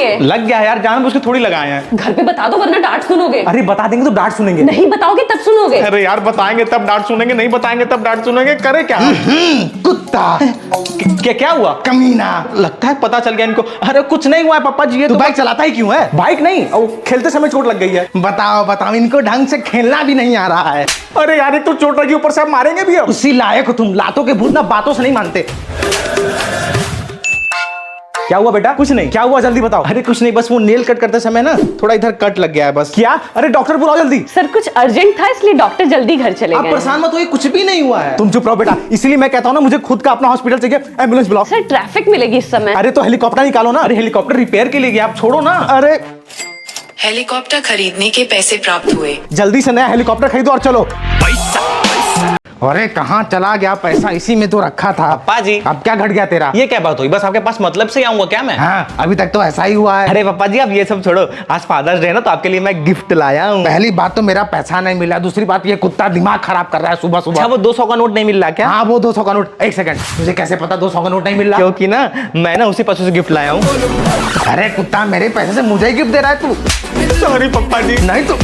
लिए? लग गया यार, जानबूझ के थोड़ी लगाए हैं। घर पे बता दो वरना डांट सुनोगे। अरे बता देंगे तो डांट सुनेंगे। नहीं बताओगे तब सुनोगे। अरे यार बताएंगे तब डांट सुनेंगे, नहीं बताएंगे तब डांट सुनेंगे। करे क्या? कुत्ता। क्या हुआ? कमीना। लगता है पता चल गया इनको। अरे कुछ नहीं हुआ है पापा जी, ये तू तो बाइक चलाता ही क्यों है? बाइक नहीं, खेलते समय चोट लग गई है। बताओ बताओ, इनको ढंग से खेलना भी नहीं आ रहा है। अरे यार एक तो चोट लगी, ऊपर से आप मारेंगे भी अब। उसी लायक हो तुम, लातों के भूत ना बातों से नहीं मानते। क्या हुआ बेटा? कुछ नहीं। क्या हुआ जल्दी बताओ। अरे कुछ नहीं, बस वो नेल कट करते समय ना थोड़ा इधर कट लग गया है बस। क्या? अरे डॉक्टर बुलाओ जल्दी। सर कुछ अर्जेंट था इसलिए डॉक्टर जल्दी घर चले आप गए। परेशान मत होइए, कुछ भी नहीं हुआ है। तुम चुप रहो बेटा, इसीलिए मैं कहता हूँ ना मुझे खुद का अपना हॉस्पिटल चाहिए। एम्बुलेंस बुलाओ। सर ट्रैफिक मिलेगी इस समय। अरे तो हेलीकॉप्टर निकालो ना। अरे हेलीकॉप्टर रिपेयर के लिए गया, आप छोड़ो ना। अरे हेलीकॉप्टर खरीदने के पैसे प्राप्त हुए। जल्दी से नया हेलीकॉप्टर खरीदो और चलो। अरे कहाँ चला गया पैसा? इसी में तो रखा था। पप्पा जी अब क्या घट गया तेरा? ये क्या बात हुई? बस आपके पास मतलब से आऊंगा क्या मैं? हाँ अभी तक तो ऐसा ही हुआ है। अरे पापा जी आप ये सब छोड़ो, आज फादर्स डे ना, तो आपके लिए मैं गिफ्ट लाया हूँ। पहली बात तो मेरा पैसा नहीं मिला, दूसरी बात ये कुत्ता दिमाग खराब कर रहा है सुबह सुबह। अच्छा वो 200 का नोट नहीं मिल रहा क्या? हाँ वो 200 का नोट। एक सेकंड, मुझे कैसे पता 200 का नोट नहीं मिल रहा? क्योंकि ना मैं ना उसी पशु से गिफ्ट लाया हूँ। अरे कुत्ता मेरे पैसे से मुझे ही गिफ्ट दे रहा है तू। सॉरी पप्पा जी। नहीं तो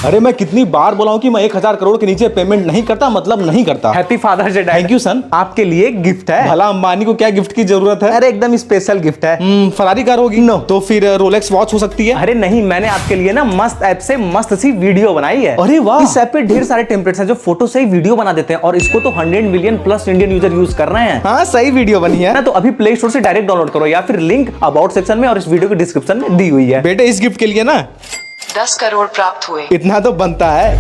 अरे मैं कितनी बार बोला हूं कि मैं 1000 करोड़ के नीचे पेमेंट नहीं करता, मतलब नहीं करता। Happy Father's Day. Thank you son, आपके लिए गिफ्ट है। भला अंबानी को क्या गिफ्ट की जरूरत है? अरे एकदम स्पेशल गिफ्ट है। फरारी कार होगी? नो। तो फिर रोलेक्स वॉच हो सकती है? अरे नहीं, मैंने आपके लिए ना मस्त ऐप से मस्त सी वीडियो बनाई है। अरे वाह, इस ऐप पे ढेर सारे टेम्पलेट्स हैं जो फोटो से ही वीडियो बना देते हैं, और इसको तो 100 million plus Indian user use कर रहे हैं। हाँ सही वीडियो बनी है ना, तो अभी प्ले स्टोर से डायरेक्ट डाउनलोड करो या फिर लिंक अबाउट सेक्शन में और इस वीडियो के डिस्क्रिप्शन में दी हुई है। बेटे इस गिफ्ट के लिए ना 10 करोड़ प्राप्त हुए। इतना तो बनता है।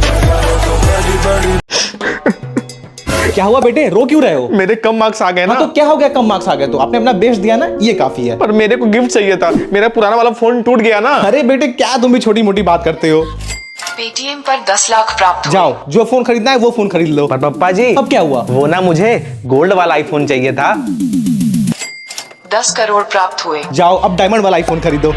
क्या हुआ बेटे, रो क्यों रहे हो? मेरे कम मार्क्स आ गए ना। हाँ, तो क्या हो गया? कम मार्क्स आ गए तो आपने अपना बेस्ट दिया ना, ये काफी है। पर मेरे को गिफ्ट चाहिए था, मेरा पुराना वाला फोन टूट गया ना। अरे बेटे क्या तुम भी छोटी मोटी बात करते हो। पेटीएम पर 10 लाख प्राप्त हुए। जाओ जो फोन खरीदना है वो फोन खरीद लो। पर पप्पा जी अब क्या हुआ? वो ना मुझे गोल्ड वाला आईफोन चाहिए था। 10 करोड़ प्राप्त हुए। जाओ अब डायमंड वाला आईफोन खरीदो।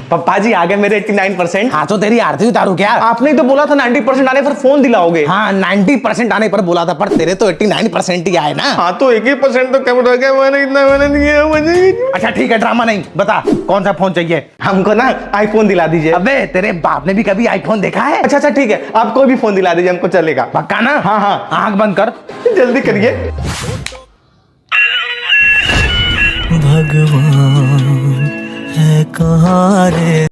पप्पा जी आ गए मेरे 89%। हाँ तो तेरी आरती उतारू क्या? आपने तो बोला था 90% आने पर फोन दिलाओगे। हाँ 90% आने पर बोला था, पर तेरे तो 89% ही आए ना। हाँ तो 1% तो कम रह गया, मैंने इतना मैंने दिया मुझे। अच्छा ठीक है, ड्रामा नहीं, बता कौन सा फोन चाहिए? हमको ना आईफोन दिला दीजिए। अबे तेरे बाप ने भी कभी आईफोन देखा है? अच्छा ठीक है, आप कोई भी फोन दिला दीजिए, हमको चलेगा। पक्का ना? हाँ हाँ, आंख बंद कर। जल्दी करिए। भगवान है कहाँ रे?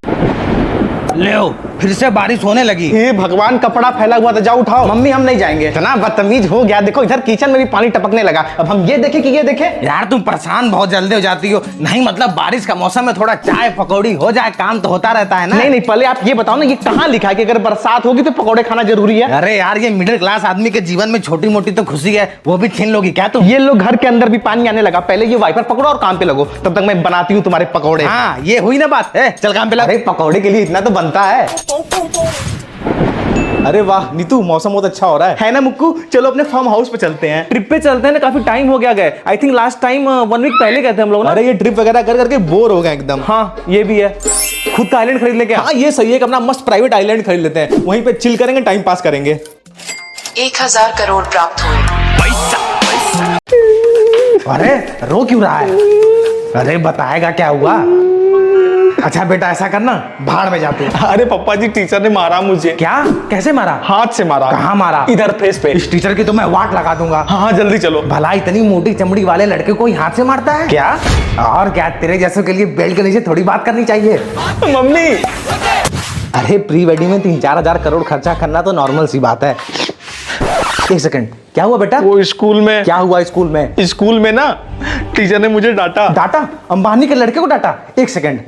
ले फिर से बारिश होने लगी। हे भगवान, कपड़ा फैला हुआ था, जाओ उठाओ। मम्मी हम नहीं जाएंगे। इतना बदतमीज हो गया, देखो इधर किचन में भी पानी टपकने लगा। अब हम ये देखे कि ये देखे? यार तुम परेशान बहुत जल्दी हो जाती हो। नहीं मतलब बारिश का मौसम में थोड़ा चाय पकौड़ी हो जाए, काम तो होता रहता है ना। नहीं पहले आप ये बताओ ना, ये कहाँ लिखा है कि अगर बरसात होगी तो पकौड़े खाना जरूरी है? अरे यार ये मिडिल क्लास आदमी के जीवन में छोटी मोटी तो खुशी है, वो भी छीन लोगी क्या तुम? ये लोग घर के अंदर भी पानी आने लगा, पहले ये वाइपर पकड़ो और काम पे लगो, तब तक मैं बनाती हूँ तुम्हारे पकौड़े। हाँ ये हुई ना बात है, चल काम पे लग। अरे पकौड़े के लिए इतना तो बनता है। अरे वाह नीतू, मौसम बहुत अच्छा हो रहा है ना मुक्कू? चलो अपने फार्म हाउस पे चलते हैं। ट्रिप पे चलते हैं ना, काफी टाइम हो गया गए। I think last time 1 week पहले गए थे हम लोग ना। अरे ये ट्रिप वगैरह कर करके बोर हो गए एकदम। हाँ ये भी है, खुद का आइलैंड खरीद लेंगे। हाँ ये सही है, अपना मस्त प्राइवेट आइलैंड खरीद लेते हैं, वहीं पे चिल करेंगे, टाइम पास करेंगे। 1000 करोड़ प्राप्त हुए। अरे रो क्यों रहा है? अरे बताएगा क्या हुआ? अच्छा बेटा ऐसा करना, भाड़ में जाते। अरे पप्पा जी टीचर ने मारा मुझे। क्या? कैसे मारा? हाथ से मारा। कहाँ मारा? इधर फेस पे। इस टीचर की तो मैं वाट लगा दूंगा। हाँ जल्दी चलो। भला इतनी मोटी चमड़ी वाले लड़के को ही हाथ से मारता है क्या? और क्या, तेरे जैसों के लिए बेल्ट के नीचे थोड़ी बात करनी चाहिए। मम्मी अरे प्री वेडिंग में 3-4 हजार करोड़ खर्चा करना तो नॉर्मल सी बात है। एक सेकंड, क्या हुआ बेटा? वो स्कूल में। क्या हुआ स्कूल में? स्कूल में ना टीचर ने मुझे डांटा। डाटा? अंबानी के लड़के को डाटा? एक सेकंड,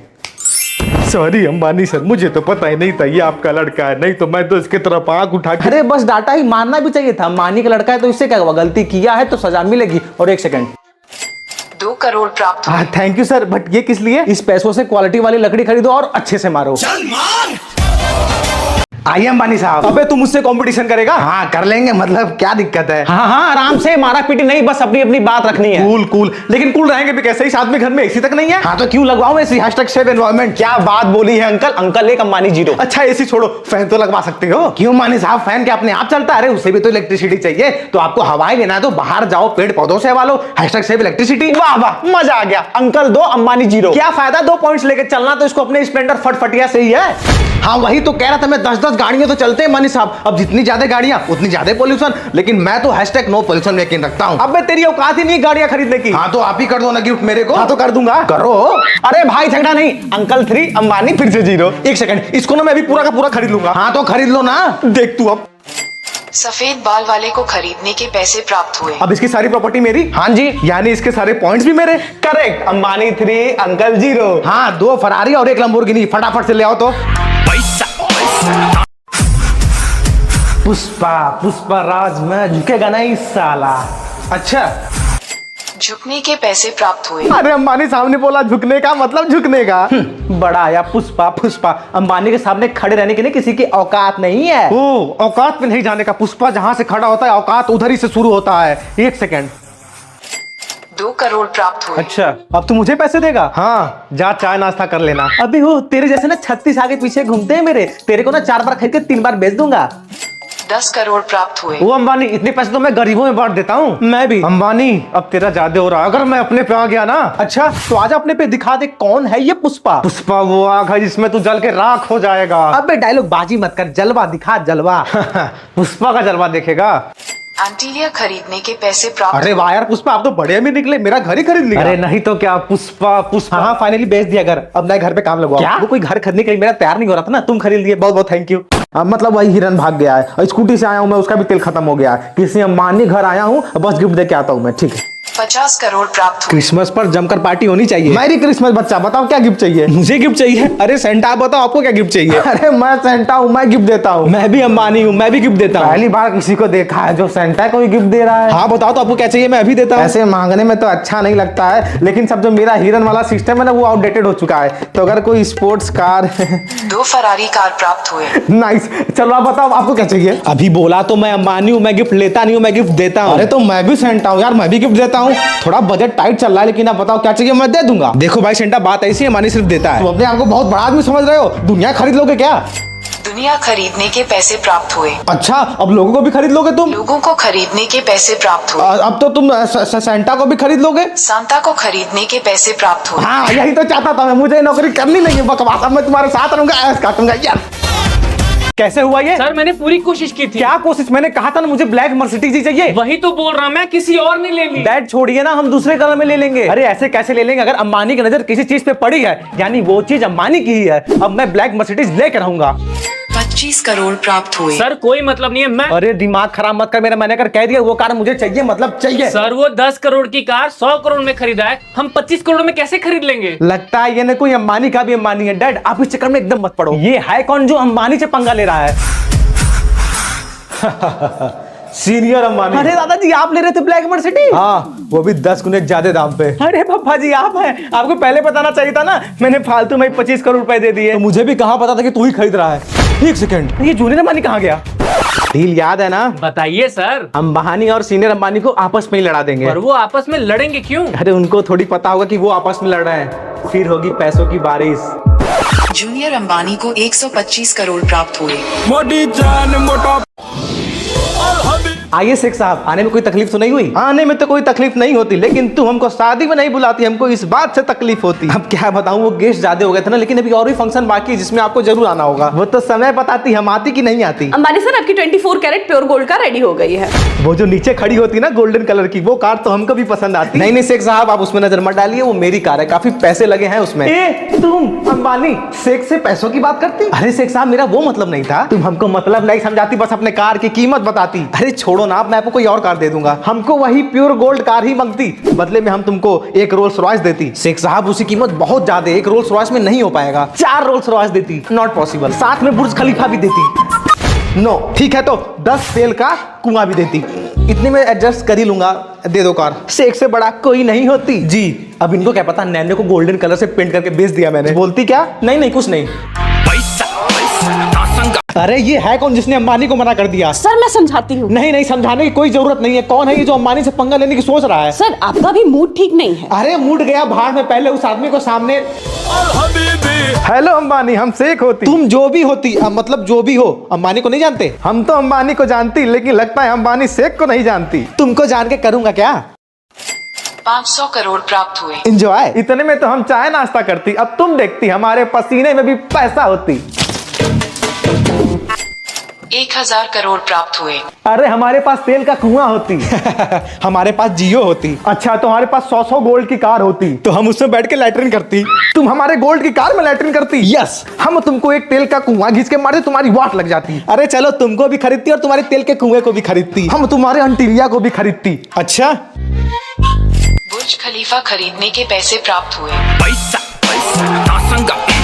सॉरी अंबानी सर, मुझे तो पता ही नहीं था ये आपका लड़का है, नहीं तो मैं तो इसकी तरफ आंख उठा के। अरे बस डाटा ही मारना भी चाहिए था। अंबानी का लड़का है तो इससे क्या हुआ, गलती किया है तो सजा मिलेगी। और एक सेकंड, 2 करोड़ प्राप्त हुए। थैंक यू सर, बट ये किस लिए? इस पैसों से क्वालिटी वाली लकड़ी खरीदो और अच्छे से मारो। आइए अंबानी साहब। अबे तू मुझसे कंपटीशन करेगा? हाँ कर लेंगे, मतलब क्या दिक्कत है। हाँ हाँ आराम से, मारा पीटी नहीं, बस अपनी अपनी बात रखनी है। कूल कूल, लेकिन कूल रहेंगे भी कैसे? इस आदमी घर में एसी तक नहीं है। हाँ तो क्यों लगवाऊं एसी, #सेव एनवायरमेंट। क्या बात बोली है अंकल। अंकल एक अंबानी जीरो। अच्छा एसी छोड़ो, फैन तो लगवा सकते हो। क्यों अंबानी साहब, फैन क्या अपने आप चलता है? अरे उसे भी तो इलेक्ट्रिसिटी चाहिए। तो आपको हवाएं लेना है तो बाहर जाओ, पेड़ पौधों से हवा लो, #सेव इलेक्ट्रिसिटी। वाह वाह, मजा आ गया। अंकल दो, अंबानी जीरो। क्या फायदा 2 पॉइंट्स लेके चलना, तो इसको अपने स्प्लेंडर फटफटिया से ही है। हाँ वही तो कह रहा था मैं, 10-10 गाड़ियां तो चलते हैं अंबानी साहब। अब जितनी ज्यादा गाड़ियां उतनी ज्यादा पोल्यूशन, लेकिन मैं तो #नो पोल्यूशन लेके रखता हूँ। अबे तेरी औकात ही नहीं गाड़ियां खरीदने की। हाँ तो आप ही कर दो ना गिफ्ट मेरे को। हाँ तो कर दूंगा। करो। अरे भाई झगड़ा नहीं, अंकल 3 अंबानी फिर से जीरो। एक सेकंड, इसको ना मैं भी पूरा का पूरा खरीद लूंगा। हाँ तो खरीद लो ना। देख तू अब सफेद बाल वाले को खरीदने के पैसे प्राप्त हुए। अब इसकी सारी प्रॉपर्टी मेरी। हाँ जी। यानी इसके सारे पॉइंट्स भी मेरे। Correct, Ambani 3 uncle zero. हाँ 2 फरारी और 1 लंबोर्गिनी, फटाफट से ले आओ तो। पुष्पा पुष्पा राज में झुकेगा नहीं साला। अच्छा, झुकने के पैसे प्राप्त हुए। अरे अंबानी सामने बोला झुकने का मतलब झुकने का। बड़ा आया पुष्पा पुष्पा। अंबानी के सामने खड़े रहने के लिए किसी की औकात नहीं है। ओ औकात में नहीं जाने का पुष्पा, जहां से खड़ा होता है औकात उधर ही से शुरू होता है। 1 सेकंड। 2 करोड़ प्राप्त हुए। अच्छा, अब तू मुझे पैसे देगा? हाँ जा चाय नाश्ता कर लेना। अभी हो तेरे जैसे ना 36 आगे पीछे घूमते हैं मेरे। तेरे को ना 4 बार खरीद के 3 बार बेच दूंगा। 10 करोड़ प्राप्त हुए। वो अंबानी, इतने पैसे तो मैं गरीबों में बांट देता हूँ। मैं भी। अंबानी अब तेरा ज्यादा हो रहा है, अगर मैं अपने पे आ गया ना। अच्छा तो आज अपने पे दिखा दे कौन है ये पुष्पा। पुष्पा वो आग है जिसमें तू जल के राख हो जाएगा। अबे डायलॉग बाजी मत कर, जलवा दिखा जलवा। पुष्पा का जलवा देखेगा। एंटीलिया खरीदने के पैसे प्राप्त अरे वाह यार पुष्पा, आप तो बड़े अमीर निकले, मेरा घर ही खरीद लिया। अरे नहीं तो क्या पुष्पा पुष्पा। हाँ फाइनली बेच दिया घर, अब नए घर पे काम लगवाओ। क्या? वो कोई घर खरीदने के लिए मेरा तैयार नहीं हो रहा था ना, तुम खरीद लिए, बहुत बहुत थैंक यू। मतलब वही हिरन भाग गया है और स्कूटी से आया हूँ मैं, उसका भी तेल खत्म हो गया है। किसी अंबानी घर आया हूँ, बस गिफ्ट दे के आता हूँ मैं। ठीक है 50 करोड़ प्राप्त हुए। क्रिसमस पर जमकर पार्टी होनी चाहिए। मैरी क्रिसमस बच्चा, बताओ क्या गिफ्ट चाहिए? मुझे गिफ्ट चाहिए। अरे सेंटा आप बताओ आपको क्या गिफ्ट चाहिए? अरे मैं सेंटा हूँ, मैं गिफ्ट देता हूँ। मैं भी अंबानी हूँ, मैं भी गिफ्ट देता हूँ। पहली बार किसी को देखा है जो सेंटा को गिफ्ट दे रहा है। हाँ बताओ तो आपको क्या चाहिए, मैं अभी देता हूँ। ऐसे मांगने में तो अच्छा नहीं लगता है, लेकिन सब जो मेरा हिरन वाला सिस्टम है ना वो आउटडेटेड हो चुका है। तो अगर कोई स्पोर्ट्स कार 2 फरारी कार प्राप्त हुए। नाइस। चलो आप बताओ आपको क्या चाहिए? अभी बोला तो मैं अंबानी हूँ, मैं गिफ्ट लेता नहीं हूँ, मैं गिफ्ट देता हूँ। अरे तो मैं भी सेंटा हूँ यार, मैं भी गिफ्ट देता हूँ। थोड़ा बजट टाइट चल रहा है, लेकिन आप बताओ क्या चाहिए, मैं दे दूंगा। देखो भाई सेंटा, बात ऐसी है, अंबानी सिर्फ देता तुम है। अपने आप को बहुत बड़ा आदमी समझ रहे हो, दुनिया खरीद लोगे क्या? दुनिया खरीदने के पैसे प्राप्त हुए। अच्छा अब लोगों को भी खरीद लोगे तुम? लोगों को खरीदने के पैसे प्राप्त हुए। अब तो तुम सेंटा को भी खरीद लोगे? सांता को खरीदने के पैसे प्राप्त हुए। हाँ यही तो चाहता था मैं, मुझे नौकरी करनी नहीं है बकवास, अब मैं तुम्हारे साथ रहूंगा, ऐश काटूंगा यार। कैसे हुआ ये? सर मैंने पूरी कोशिश की थी। क्या कोशिश? मैंने कहा था ना मुझे ब्लैक मर्सिडीज ही चाहिए। वही तो बोल रहा मैं, किसी और ने ले ली। दैट छोड़िए ना, हम दूसरे कलर में ले लेंगे। अरे ऐसे कैसे ले लेंगे? अगर अंबानी की नजर किसी चीज पे पड़ी है, यानी वो चीज अंबानी की ही है। अब मैं ब्लैक मर्सिडीज लेकर रहूंगा। 25 करोड़ प्राप्त हुए। सर कोई मतलब नहीं है। मैं अरे दिमाग खराब मत कर मेरा, मैंने कर कह दिया वो कार मुझे चाहिए, मतलब चाहिए। सर वो 10 करोड़ की कार 100 करोड़ में खरीदा है, हम 25 करोड़ में कैसे खरीद लेंगे? लगता है ये ना कोई अंबानी का भी अंबानी है। डैड आप इस चक्कर में एकदम मत पड़ो। ये है कौन जो अंबानी से पंगा ले रहा है? सीनियर अंबानी। अरे दादाजी आप ले रहे थे ब्लैक मर्सिडीज? हाँ वो भी 10 गुने ज्यादा दाम पे। अरे पापा जी आप हैं, आपको पहले बताना चाहिए था ना। मैंने फालतू में 25 करोड़ रुपए दे दिए। तो मुझे भी कहाँ पता था कि तू ही खरीद रहा है। 1 सेकंड, ये जूनियर अंबानी कहाँ गया? डील याद है ना? बताइए सर। अंबानी और सीनियर अंबानी को आपस में ही लड़ा देंगे। पर वो आपस में लड़ेंगे क्यों? अरे उनको थोड़ी पता होगा कि वो आपस में लड़ रहे हैं, फिर होगी पैसों की बारिश। जूनियर अंबानी को 125 करोड़ प्राप्त हुए। आइए शेख साहब, आने में कोई तकलीफ तो नहीं हुई? आने में तो कोई तकलीफ नहीं होती, लेकिन तू हमको शादी में नहीं बुलाती, हमको इस बात से तकलीफ होती। अब क्या बताऊं, वो गेस्ट ज्यादा हो गए थे ना, लेकिन अभी और भी फंक्शन बाकी है जिसमें आपको जरूर आना होगा। वो तो समय बताती, हम आती कि नहीं आती। अंबानी सर आपकी 24 कैरेट प्योर गोल्ड का रेडी हो गई है। वो जो नीचे खड़ी होती ना गोल्डन कलर की, वो कार तो हमको भी पसंद आती। नहीं नहीं शेख साहब आप उसमें नजर मत डालिए, वो मेरी कार है, काफी पैसे लगे हैं उसमें। ए तुम अंबानी शेख से पैसों की बात करती? अरे शेख साहब मेरा वो मतलब नहीं था। तुम हमको मतलब नहीं समझाती, बस अपने कार की कीमत बताती। अरे छोड़ो ना, मैं आपको कोई और कार दे दूंगा। हमको वही प्योर गोल्ड कार ही मांगती, बदले में हम तुमको एक रोल्स रॉयस देती। शेख साहब उसकी कीमत बहुत ज्यादा है, एक रोल्स रॉयस में नहीं हो पाएगा। 4 रोल्स रॉयस देती। Not possible. साथ में बुर्ज खलीफा भी देती। नो ठीक है, तो 10 तेल का कुआं भी देती। इतने में एडजस्ट कर ही लूंगा, दे दो कार। शेख से बड़ा कोई नहीं होती जी। अब इनको क्या पता, नैनो को गोल्डन कलर से पेंट करके बेच दिया मैंने। बोलती क्या? नहीं नहीं कुछ नहीं। अरे ये है कौन जिसने अंबानी को मना कर दिया? सर मैं समझाती हूँ। नहीं नहीं, समझाने की कोई जरूरत नहीं है। कौन है ये जो अंबानी से पंगा लेने की सोच रहा है? सर आपका भी मूड ठीक नहीं है। अरे मूड गया भाड़ में, पहले उस आदमी को सामने। हेलो अंबानी, हम शेख होती। तुम जो भी होती, मतलब जो भी हो, अंबानी को नहीं जानते? हम तो अंबानी को जानती, लेकिन लगता है अंबानी शेख को नहीं जानती। तुमको जान के करूंगा क्या? 500 करोड़ प्राप्त हुए। एंजॉय। इतने में तो हम चाय नाश्ता करती, अब तुम देखती हमारे पसीने में भी पैसा होती। 1000 करोड़ प्राप्त हुए। अरे हमारे पास तेल का कुआं होती। हमारे पास जियो होती। अच्छा तुम्हारे पास 100 गोल्ड की कार होती, तो हम उसमें बैठ के लैट्रिन करती। तुम हमारे गोल्ड की कार में लैट्रिन करती। यस। हम तुमको एक तेल का कुआं घिस के मारते, तुम्हारी वाट लग जाती। अरे चलो, तुमको भी खरीदती और तुम्हारे तेल के कुएं को भी खरीदती। हम तुम्हारे अंटीरिया को भी खरीदती। अच्छा। बुर्ज खलीफा खरीदने के पैसे प्राप्त हुए। पैसा पैसा ना संगा